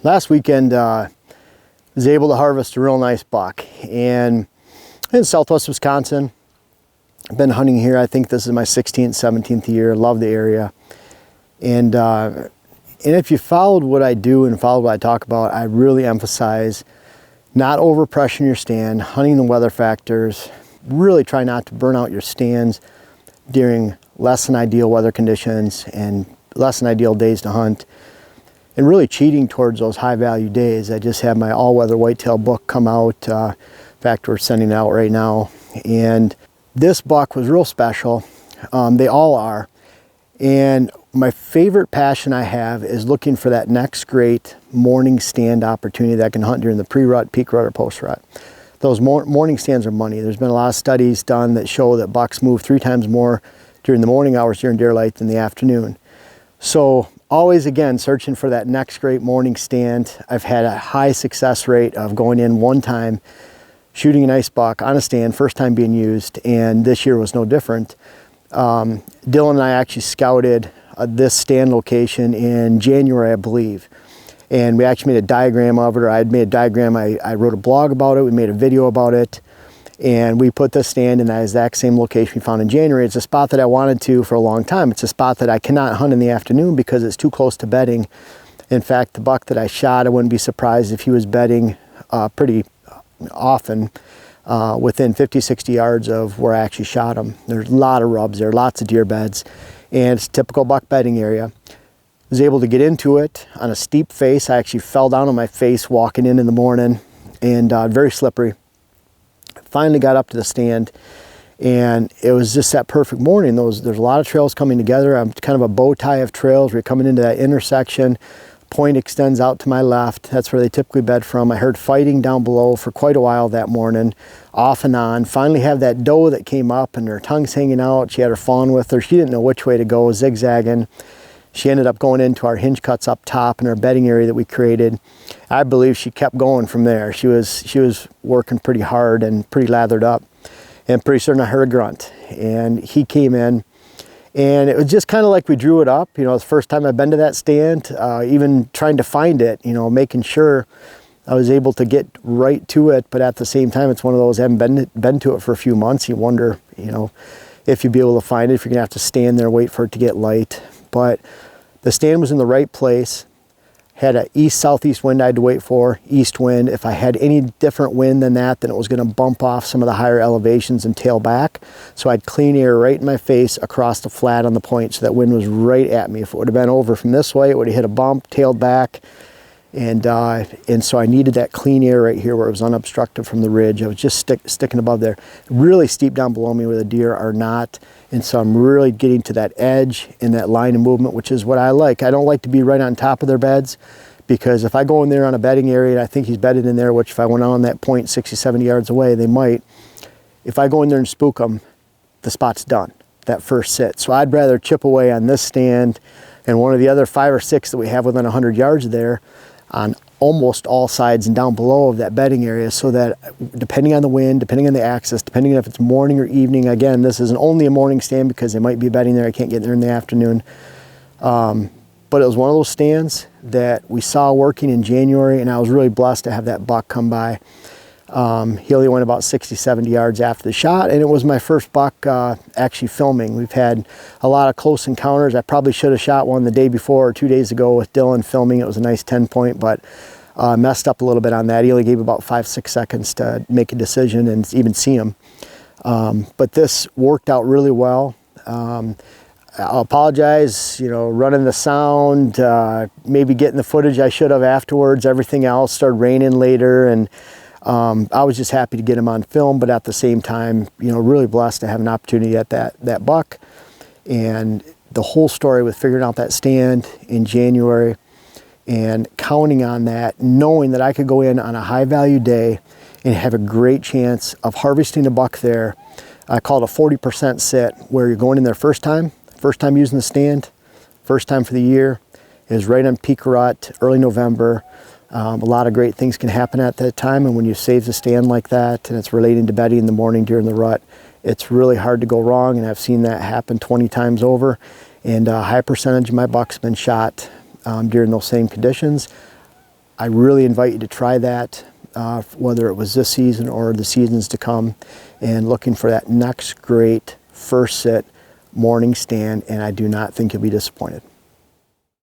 last weekend was able to harvest a real nice buck, and in southwest Wisconsin. I've been hunting here. I think this is my 16th, 17th year. Love the area. And if you followed what I do and followed what I talk about, I really emphasize not overpressuring your stand, hunting the weather factors, really try not to burn out your stands during less than ideal weather conditions and less than ideal days to hunt, and really cheating towards those high value days. I just had my all-weather whitetail book come out. In fact, we're sending it out right now. And this buck was real special. They all are. And my favorite passion I have is looking for that next great morning stand opportunity that I can hunt during the pre-rut, peak rut, or post-rut. Those morning stands are money. There's been a lot of studies done that show that bucks move 3 times more during the morning hours during daylight than the afternoon. So always, again, searching for that next great morning stand. I've had a high success rate of going in one time, shooting a nice buck on a stand, first time being used, and this year was no different. Dylan and I actually scouted this stand location in January, I believe, and we actually made a diagram of it, or I had made a diagram. I wrote a blog about it, we made a video about it, and we put this stand in that exact same location we found in January. It's a spot that I wanted to for a long time. It's a spot that I cannot hunt in the afternoon because it's too close to bedding. In fact, the buck that I shot, I wouldn't be surprised if he was bedding pretty often within 50, 60 yards of where I actually shot him. There's a lot of rubs there, lots of deer beds, and it's a typical buck bedding area. I was able to get into it on a steep face. I actually fell down on my face walking in the morning, and very slippery. Finally got up to the stand, and it was just that perfect morning. There's a lot of trails coming together. I'm kind of a bow tie of trails. We're coming into that intersection. Point extends out to my left. That's where they typically bed from. I heard fighting down below for quite a while that morning, off and on. Finally have that doe that came up and her tongue's hanging out. She had her fawn with her. She didn't know which way to go, zigzagging. She ended up going into our hinge cuts up top in our bedding area that we created. I believe she kept going from there. She was working pretty hard and pretty lathered up. And pretty soon I heard a grunt, and he came in. And it was just kind of like we drew it up. You know, it's the first time I've been to that stand, even trying to find it, you know, making sure I was able to get right to it. But at the same time, it's one of those, I haven't been to it for a few months. You wonder, you know, if you'd be able to find it, if you're gonna have to stand there and wait for it to get light. But the stand was in the right place. Had an east-southeast wind I had to wait for, east wind. If I had any different wind than that, then it was gonna bump off some of the higher elevations and tail back. So I had clean air right in my face across the flat on the point, so that wind was right at me. If it would have been over from this way, it would have hit a bump, tailed back. And so I needed that clean air right here where it was unobstructed from the ridge. I was just sticking above there. Really steep down below me where the deer are not. And so I'm really getting to that edge and that line of movement, which is what I like. I don't like to be right on top of their beds, because if I go in there on a bedding area, and I think he's bedded in there, which if I went on that point 60, 70 yards away, they might. If I go in there and spook them, the spot's done, that first sit. So I'd rather chip away on this stand and one of the other 5 or 6 that we have within 100 yards there on almost all sides and down below of that bedding area, so that depending on the wind, depending on the axis, depending on if it's morning or evening, again, this isn't only a morning stand because they might be bedding there, I can't get there in the afternoon. But it was one of those stands that we saw working in January, and I was really blessed to have that buck come by. He only went about 60, 70 yards after the shot, and it was my first buck actually filming. We've had a lot of close encounters. I probably should have shot one the day before or 2 days ago with Dylan filming. It was a nice 10 point, but messed up a little bit on that. He only gave about 5, 6 seconds to make a decision and even see him. But this worked out really well. I'll apologize, you know, running the sound, maybe getting the footage I should have afterwards. Everything else started raining later, and I was just happy to get him on film, but at the same time, you know, really blessed to have an opportunity at that buck. And the whole story with figuring out that stand in January and counting on that, knowing that I could go in on a high value day and have a great chance of harvesting a buck there. I call it a 40% sit, where you're going in there first time using the stand, first time for the year. It was right on peak rut, early November. A lot of great things can happen at that time, and when you save the stand like that and it's relating to bedding in the morning during the rut, it's really hard to go wrong, and I've seen that happen 20 times over. And a high percentage of my bucks have been shot during those same conditions. I really invite you to try that, whether it was this season or the seasons to come, and looking for that next great first sit morning stand, and I do not think you'll be disappointed.